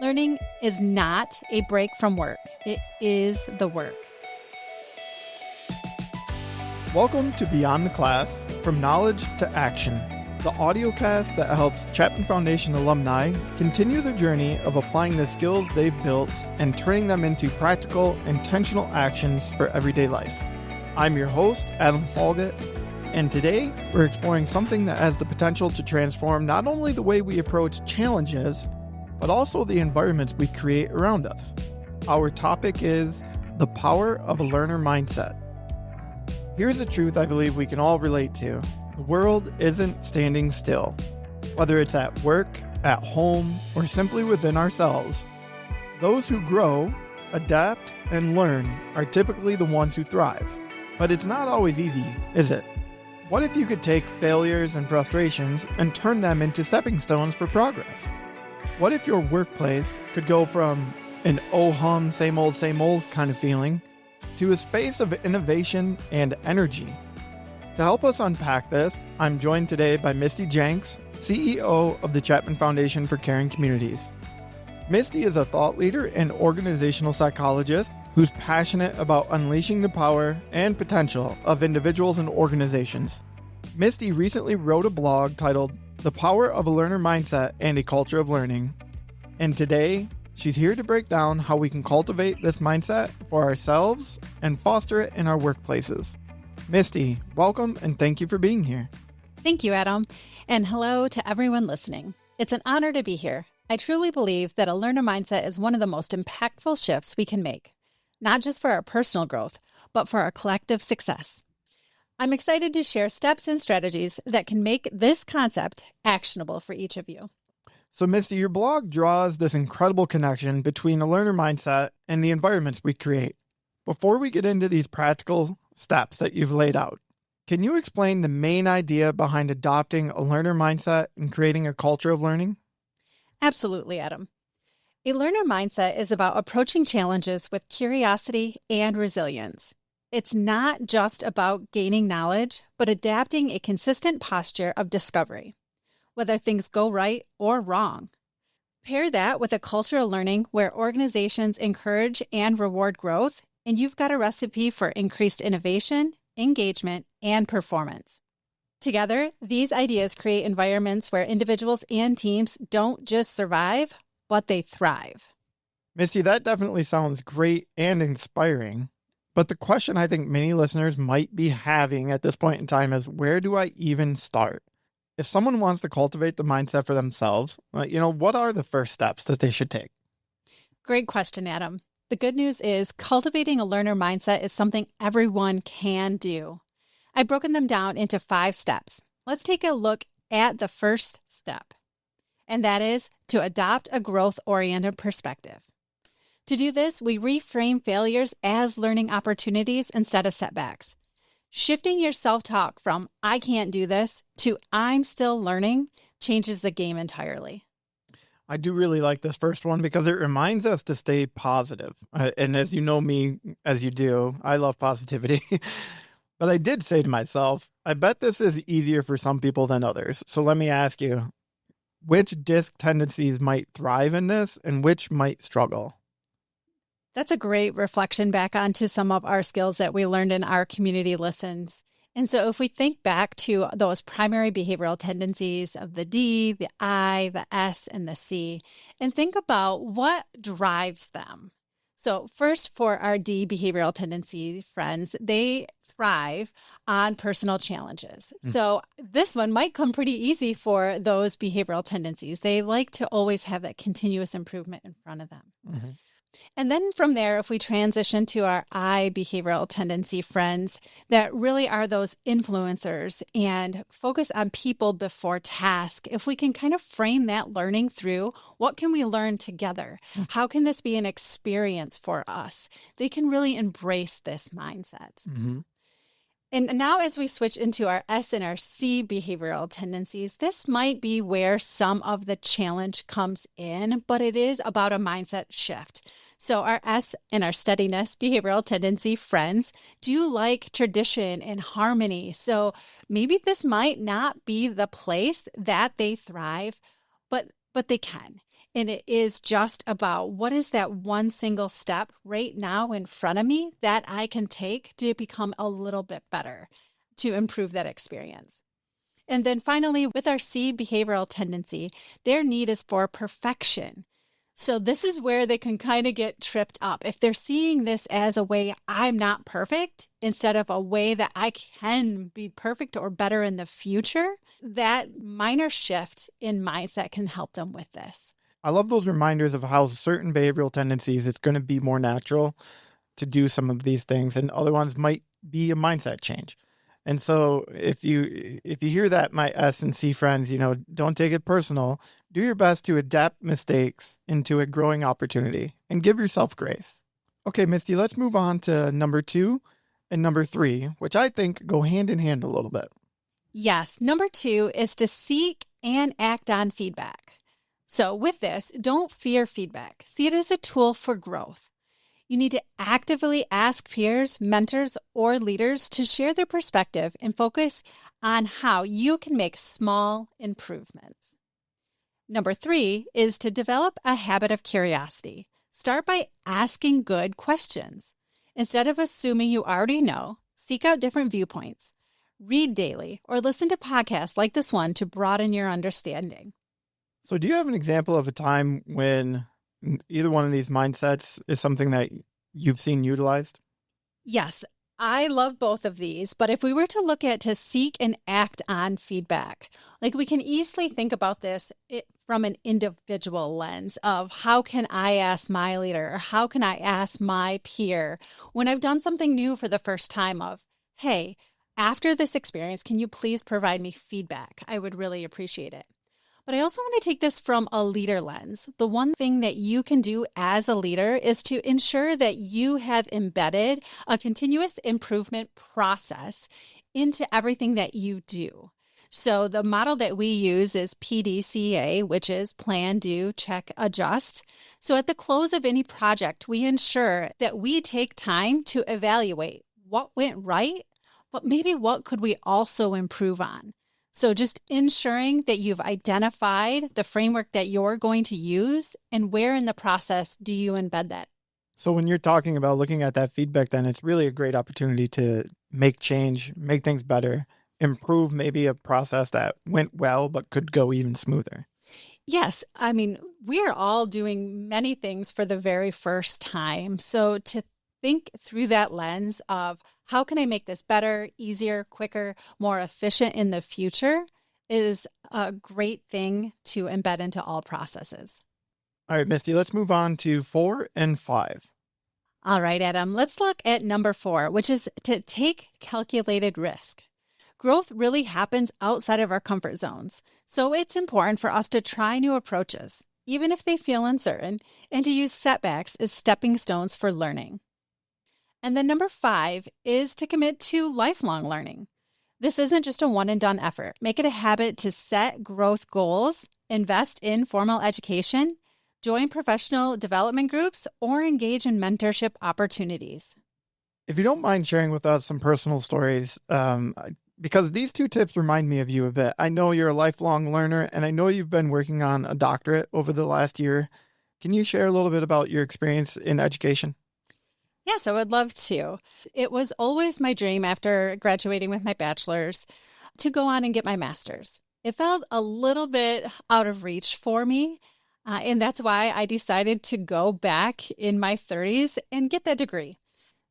Learning is not a break from work. It is the work. Welcome to Beyond the Class, From Knowledge to Action, the audiocast that helps Chapman Foundation alumni continue the journey of applying the skills they've built and turning them into practical, intentional actions for everyday life. I'm your host, Adam Salget, and today we're exploring something that has the potential to transform not only the way we approach challenges, but also the environments we create around us. Our topic is the power of a learner mindset. Here's a truth I believe we can all relate to. The world isn't standing still. Whether it's at work, at home, or simply within ourselves, those who grow, adapt, and learn are typically the ones who thrive. But it's not always easy, is it? What if you could take failures and frustrations and turn them into stepping stones for progress? What if your workplace could go from an oh-hum, same old kind of feeling to a space of innovation and energy? To help us unpack this, I'm joined today by Misty Jenks, CEO of the Chapman Foundation for Caring Communities. Misty is a thought leader and organizational psychologist who's passionate about unleashing the power and potential of individuals and organizations. Misty recently wrote a blog titled The Power of a Learner Mindset and a Culture of Learning. And today, she's here to break down how we can cultivate this mindset for ourselves and foster it in our workplaces. Misty, welcome and thank you for being here. Thank you, Adam. And hello to everyone listening. It's an honor to be here. I truly believe that a learner mindset is one of the most impactful shifts we can make, not just for our personal growth, but for our collective success. I'm excited to share steps and strategies that can make this concept actionable for each of you. So, Misty, your blog draws this incredible connection between a learner mindset and the environments we create. Before we get into these practical steps that you've laid out, can you explain the main idea behind adopting a learner mindset and creating a culture of learning? Absolutely, Adam. A learner mindset is about approaching challenges with curiosity and resilience. It's not just about gaining knowledge, but adapting a consistent posture of discovery, whether things go right or wrong. Pair that with a culture of learning where organizations encourage and reward growth, and you've got a recipe for increased innovation, engagement, and performance. Together, these ideas create environments where individuals and teams don't just survive, but they thrive. Misty, that definitely sounds great and inspiring. But the question I think many listeners might be having at this point in time is, where do I even start? If someone wants to cultivate the mindset for themselves, what are the first steps that they should take? Great question, Adam. The good news is cultivating a learner mindset is something everyone can do. I've broken them down into 5 steps. Let's take a look at the first step, and that is to adopt a growth-oriented perspective. To do this, we reframe failures as learning opportunities instead of setbacks. Shifting your self-talk from "I can't do this" to "I'm still learning" changes the game entirely. I do really like this first one because it reminds us to stay positive. And as you know me, as you do, I love positivity. But I did say to myself, I bet this is easier for some people than others. So let me ask you, which DISC tendencies might thrive in this and which might struggle? That's a great reflection back onto some of our skills that we learned in our community lessons. And so if we think back to those primary behavioral tendencies of the D, the I, the S, and the C, and think about what drives them. So first, for our D behavioral tendency friends, they thrive on personal challenges. So this one might come pretty easy for those behavioral tendencies. They like to always have that continuous improvement in front of them. Mm-hmm. And then from there, if we transition to our I behavioral tendency friends that really are those influencers and focus on people before task, if we can kind of frame that learning through what can we learn together? How can this be an experience for us? They can really embrace this mindset. Mm-hmm. And now as we switch into our S and our C behavioral tendencies, this might be where some of the challenge comes in, but it is about a mindset shift. So our S and our steadiness behavioral tendency friends do like tradition and harmony. So maybe this might not be the place that they thrive, but but they can. And it is just about what is that one single step right now in front of me that I can take to become a little bit better, to improve that experience. And then finally, with our C behavioral tendency, their need is for perfection. So this is where they can kind of get tripped up. If they're seeing this as a way I'm not perfect instead of a way that I can be perfect or better in the future, that minor shift in mindset can help them with this. I love those reminders of how certain behavioral tendencies, it's going to be more natural to do some of these things, and other ones might be a mindset change. And so if you hear that, my S and C friends, don't take it personal. Do your best to adapt mistakes into a growing opportunity and give yourself grace. Okay, Misty, let's move on to number 2 and number 3, which I think go hand in hand a little bit. Yes, number 2 is to seek and act on feedback. So with this, don't fear feedback. See it as a tool for growth. You need to actively ask peers, mentors, or leaders to share their perspective and focus on how you can make small improvements. Number 3 is to develop a habit of curiosity. Start by asking good questions. Instead of assuming you already know, seek out different viewpoints. Read daily or listen to podcasts like this one to broaden your understanding. So do you have an example of a time when either one of these mindsets is something that you've seen utilized? Yes, I love both of these, but if we were to look at to seek and act on feedback, like we can easily think about this from an individual lens of how can I ask my leader or how can I ask my peer when I've done something new for the first time of, hey, after this experience, can you please provide me feedback? I would really appreciate it. But I also want to take this from a leader lens. The one thing that you can do as a leader is to ensure that you have embedded a continuous improvement process into everything that you do. So the model that we use is PDCA, which is plan, do, check, adjust. So at the close of any project, we ensure that we take time to evaluate what went right, but maybe what could we also improve on. So just ensuring that you've identified the framework that you're going to use and where in the process do you embed that. So when you're talking about looking at that feedback, then it's really a great opportunity to make change, make things better, improve maybe a process that went well but could go even smoother. Yes. I mean, we are all doing many things for the very first time. So to think through that lens of how can I make this better, easier, quicker, more efficient in the future is a great thing to embed into all processes. All right, Misty, let's move on to 4 and 5. All right, Adam, let's look at number 4, which is to take calculated risk. Growth really happens outside of our comfort zones. So it's important for us to try new approaches, even if they feel uncertain, and to use setbacks as stepping stones for learning. And then number 5 is to commit to lifelong learning. This isn't just a one and done effort. Make it a habit to set growth goals, invest in formal education, join professional development groups, or engage in mentorship opportunities. If you don't mind sharing with us some personal stories, because these 2 tips remind me of you a bit. I know you're a lifelong learner, and I know you've been working on a doctorate over the last year. Can you share a little bit about your experience in education? Yes, I would love to. It was always my dream after graduating with my bachelor's to go on and get my master's. It felt a little bit out of reach for me, and that's why I decided to go back in my 30s and get that degree.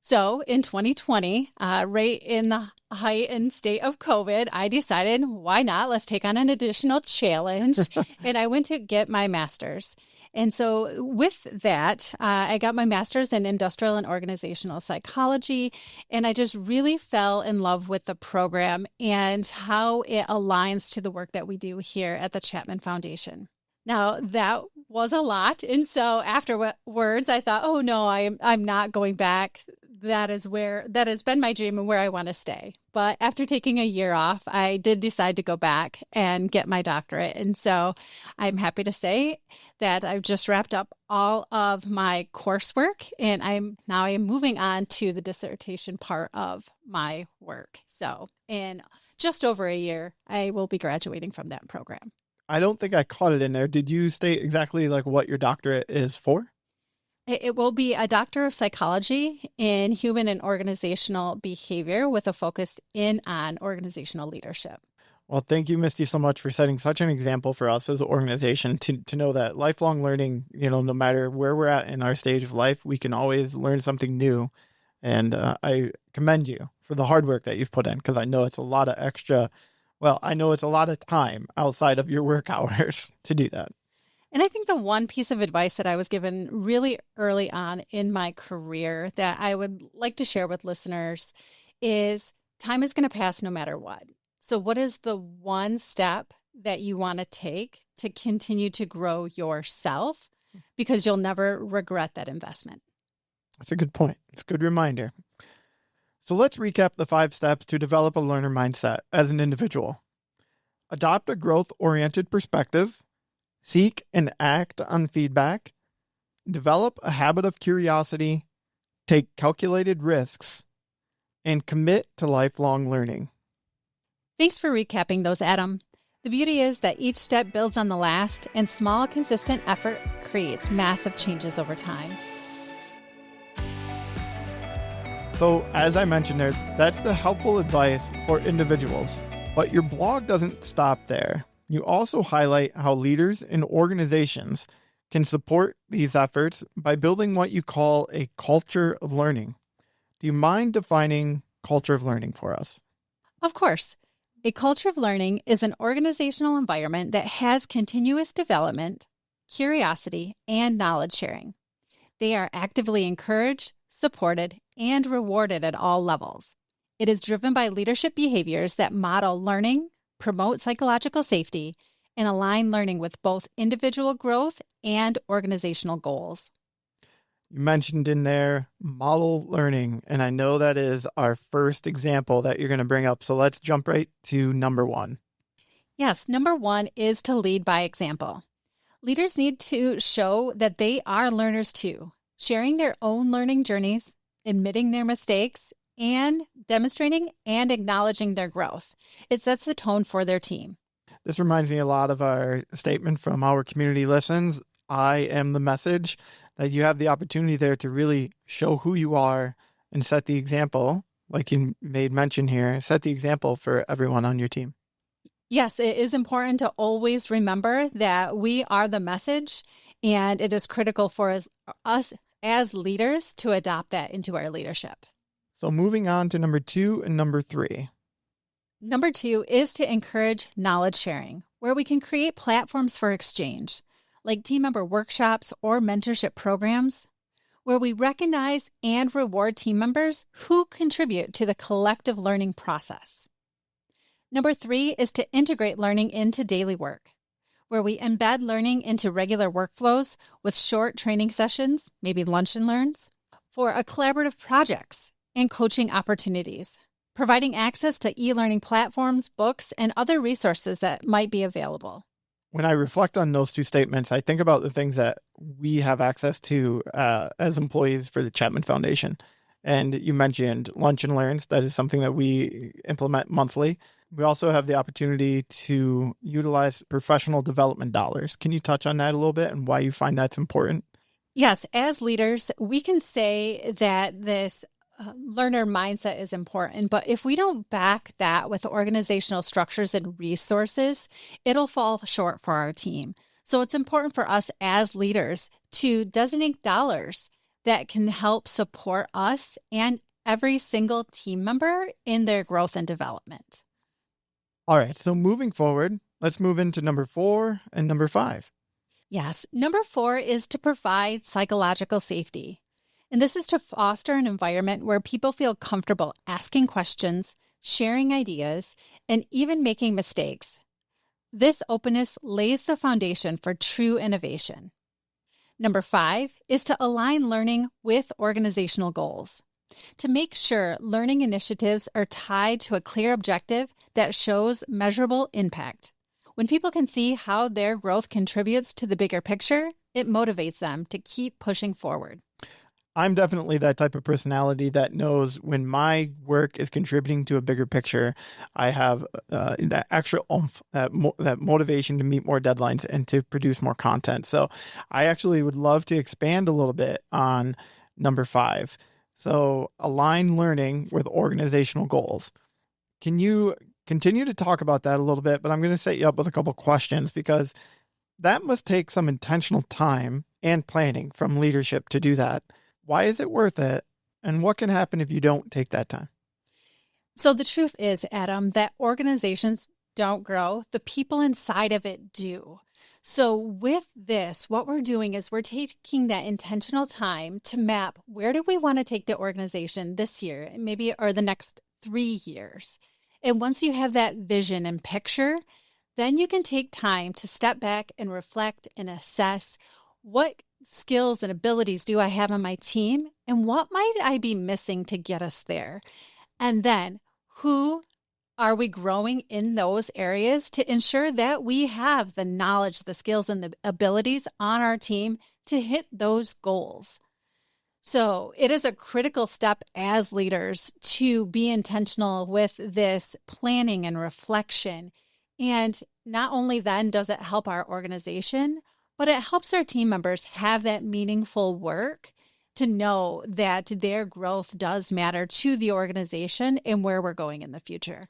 So in 2020, right in the heightened state of COVID, I decided, why not? Let's take on an additional challenge. And I went to get my master's. And so with that, I got my master's in industrial and organizational psychology, and I just really fell in love with the program and how it aligns to the work that we do here at the Chapman Foundation. Now, that was a lot. And so afterwards, I thought, oh, no, I'm not going back. That has been my dream and where I want to stay. But after taking a year off, I did decide to go back and get my doctorate. And so I'm happy to say that I've just wrapped up all of my coursework, and I am moving on to the dissertation part of my work. So in just over a year, I will be graduating from that program. I don't think I caught it in there. Did you state exactly like what your doctorate is for? It will be a Doctor of Psychology in Human and Organizational Behavior with a focus on organizational leadership. Well, thank you, Misty, so much for setting such an example for us as an organization to know that lifelong learning, no matter where we're at in our stage of life, we can always learn something new. And I commend you for the hard work that you've put in, because I know it's a lot of I know it's a lot of time outside of your work hours to do that. And I think the one piece of advice that I was given really early on in my career that I would like to share with listeners is time is going to pass no matter what. So what is the one step that you want to take to continue to grow yourself? Because you'll never regret that investment. That's a good point. It's a good reminder. So let's recap the 5 steps to develop a learner mindset as an individual. Adopt a growth-oriented perspective. Seek and act on feedback. Develop a habit of curiosity. Take calculated risks. And commit to lifelong learning. Thanks for recapping those, Adam. The beauty is that each step builds on the last, and small, consistent effort creates massive changes over time. So, as I mentioned there, that's the helpful advice for individuals. But your blog doesn't stop there. You also highlight how leaders and organizations can support these efforts by building what you call a culture of learning. Do you mind defining culture of learning for us? Of course. A culture of learning is an organizational environment that has continuous development, curiosity, and knowledge sharing. They are actively encouraged, supported, and rewarded at all levels. It is driven by leadership behaviors that model learning, promote psychological safety, and align learning with both individual growth and organizational goals. You mentioned in there model learning, and I know that is our first example that you're going to bring up. So let's jump right to number 1. Yes, number 1 is to lead by example. Leaders need to show that they are learners too, sharing their own learning journeys, admitting their mistakes, and demonstrating and acknowledging their growth. It sets the tone for their team. This reminds me a lot of our statement from Our Community Listens. I am the message. That you have the opportunity there to really show who you are and set the example, like you made mention here, set the example for everyone on your team. Yes, it is important to always remember that we are the message, and it is critical for us as leaders to adopt that into our leadership. So moving on to number 2 and number 3. Number 2 is to encourage knowledge sharing, where we can create platforms for exchange, like team member workshops or mentorship programs, where we recognize and reward team members who contribute to the collective learning process. Number 3 is to integrate learning into daily work, where we embed learning into regular workflows with short training sessions, maybe lunch and learns, for collaborative projects and coaching opportunities, providing access to e-learning platforms, books, and other resources that might be available. When I reflect on those 2 statements, I think about the things that we have access to as employees for the Chapman Foundation. And you mentioned Lunch and Learns. That is something that we implement monthly. We also have the opportunity to utilize professional development dollars. Can you touch on that a little bit and why you find that's important? Yes, as leaders, we can say that this learner mindset is important, but if we don't back that with organizational structures and resources, it'll fall short for our team. So it's important for us as leaders to designate dollars that can help support us and every single team member in their growth and development. All right, so moving forward, let's move into number 4 and number 5. Yes, number 4 is to provide psychological safety. And this is to foster an environment where people feel comfortable asking questions, sharing ideas, and even making mistakes. This openness lays the foundation for true innovation. Number 5 is to align learning with organizational goals. To make sure learning initiatives are tied to a clear objective that shows measurable impact. When people can see how their growth contributes to the bigger picture, it motivates them to keep pushing forward. I'm definitely that type of personality that knows when my work is contributing to a bigger picture, I have that extra oomph, that motivation to meet more deadlines and to produce more content. So I actually would love to expand a little bit on number 5. So align learning with organizational goals. Can you continue to talk about that a little bit? But I'm going to set you up with a couple questions because that must take some intentional time and planning from leadership to do that. Why is it worth it? And what can happen if you don't take that time? So the truth is, Adam, that organizations don't grow. The people inside of it do. So with this, what we're doing is we're taking that intentional time to map where do we want to take the organization this year, maybe, or the next 3 years. And once you have that vision and picture, then you can take time to step back and reflect and assess what skills and abilities do I have on my team and what might I be missing to get us there? And then who are we growing in those areas to ensure that we have the knowledge, the skills, and the abilities on our team to hit those goals? So it is a critical step as leaders to be intentional with this planning and reflection. And not only then does it help our organization, but it helps our team members have that meaningful work to know that their growth does matter to the organization and where we're going in the future.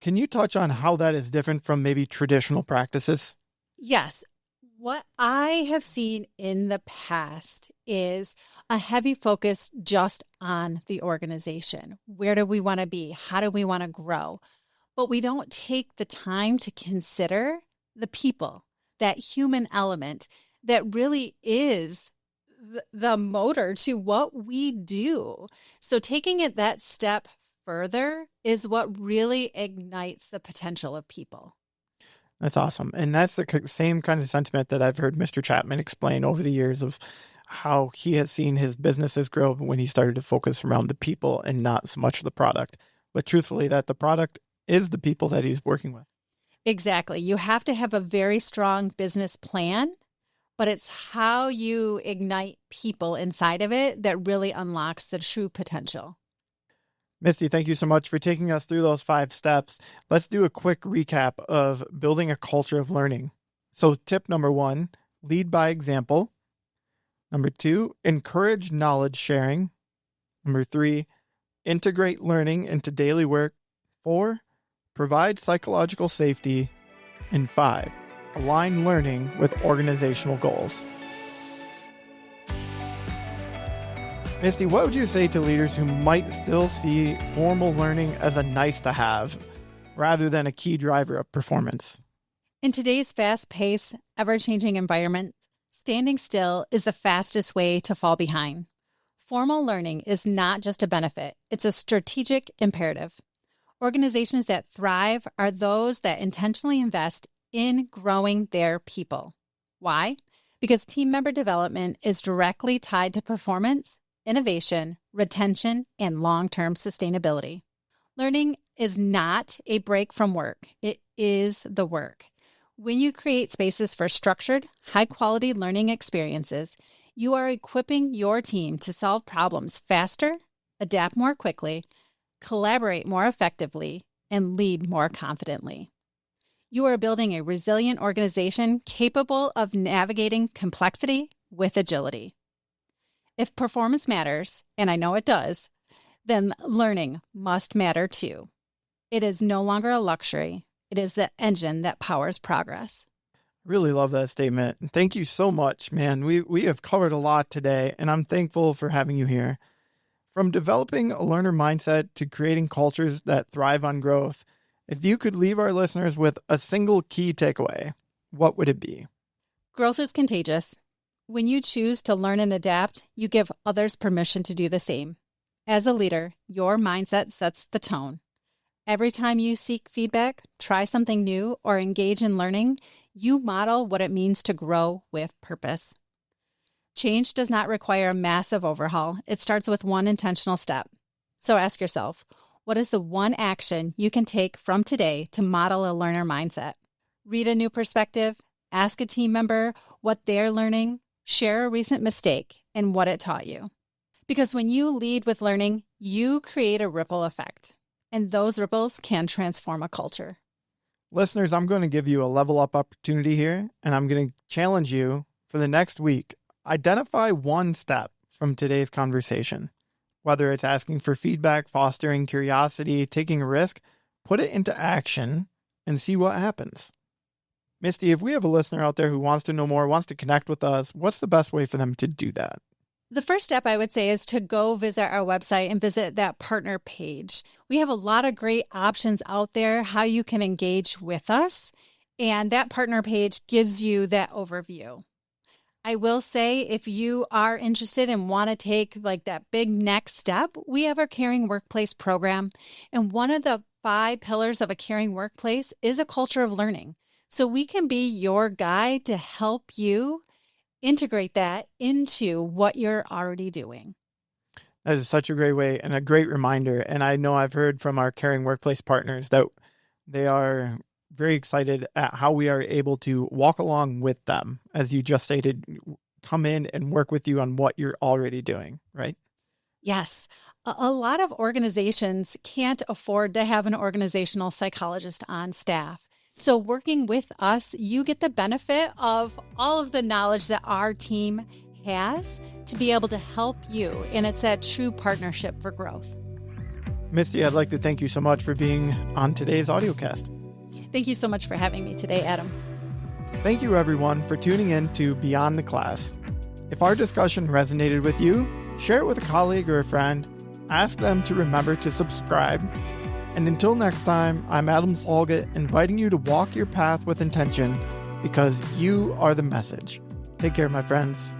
Can you touch on how that is different from maybe traditional practices? Yes. What I have seen in the past is a heavy focus just on the organization. Where do we want to be? How do we want to grow? But we don't take the time to consider the people, that human element that really is the motor to what we do. So taking it that step further is what really ignites the potential of people. That's awesome. And that's the same kind of sentiment that I've heard Mr. Chapman explain over the years of how he has seen his businesses grow when he started to focus around the people and not so much the product. But truthfully, that the product is the people that he's working with. Exactly. You have to have a very strong business plan, but it's how you ignite people inside of it that really unlocks the true potential. Misty, thank you so much for taking us through those 5 steps. Let's do a quick recap of building a culture of learning. So tip number 1, lead by example. Number 2, encourage knowledge sharing. Number 3, integrate learning into daily work. 4, provide psychological safety. And 5, align learning with organizational goals. Misty, what would you say to leaders who might still see formal learning as a nice to have rather than a key driver of performance? In today's fast-paced, ever-changing environment, standing still is the fastest way to fall behind. Formal learning is not just a benefit, it's a strategic imperative. Organizations that thrive are those that intentionally invest in growing their people. Why? Because team member development is directly tied to performance, innovation, retention, and long-term sustainability. Learning is not a break from work. It is the work. When you create spaces for structured, high-quality learning experiences, you are equipping your team to solve problems faster, adapt more quickly, collaborate more effectively, and lead more confidently. You are building a resilient organization capable of navigating complexity with agility. If performance matters, and I know it does, then learning must matter too. It is no longer a luxury. It is the engine that powers progress. Really love that statement. Thank you so much, man. We have covered a lot today, and I'm thankful for having you here. From developing a learner mindset to creating cultures that thrive on growth, if you could leave our listeners with a single key takeaway, what would it be? Growth is contagious. When you choose to learn and adapt, you give others permission to do the same. As a leader, your mindset sets the tone. Every time you seek feedback, try something new, or engage in learning, you model what it means to grow with purpose. Change does not require a massive overhaul. It starts with one intentional step. So ask yourself, what is the one action you can take from today to model a learner mindset? Read a new perspective, ask a team member what they're learning, share a recent mistake and what it taught you. Because when you lead with learning, you create a ripple effect, and those ripples can transform a culture. Listeners, I'm going to give you a level up opportunity here, and I'm going to challenge you for the next week. Identify one step from today's conversation, whether it's asking for feedback, fostering curiosity, taking a risk, put it into action and see what happens. Misty, if we have a listener out there who wants to know more, wants to connect with us, what's the best way for them to do that? The first step I would say is to go visit our website and visit that partner page. We have a lot of great options out there, how you can engage with us. And that partner page gives you that overview. I will say, if you are interested and want to take like that big next step, we have our Caring Workplace program. And one of the 5 pillars of a caring workplace is a culture of learning. So we can be your guide to help you integrate that into what you're already doing. That is such a great way and a great reminder. And I know I've heard from our Caring Workplace partners that they are very excited at how we are able to walk along with them, as you just stated, come in and work with you on what you're already doing, right? Yes. A lot of organizations can't afford to have an organizational psychologist on staff. So working with us, you get the benefit of all of the knowledge that our team has to be able to help you. And it's that true partnership for growth. Misty, I'd like to thank you so much for being on today's audiocast. Thank you so much for having me today, Adam. Thank you, everyone, for tuning in to Beyond the Class. If our discussion resonated with you, share it with a colleague or a friend. Ask them to remember to subscribe. And until next time, I'm Adam Slaugat, inviting you to walk your path with intention because you are the message. Take care, my friends.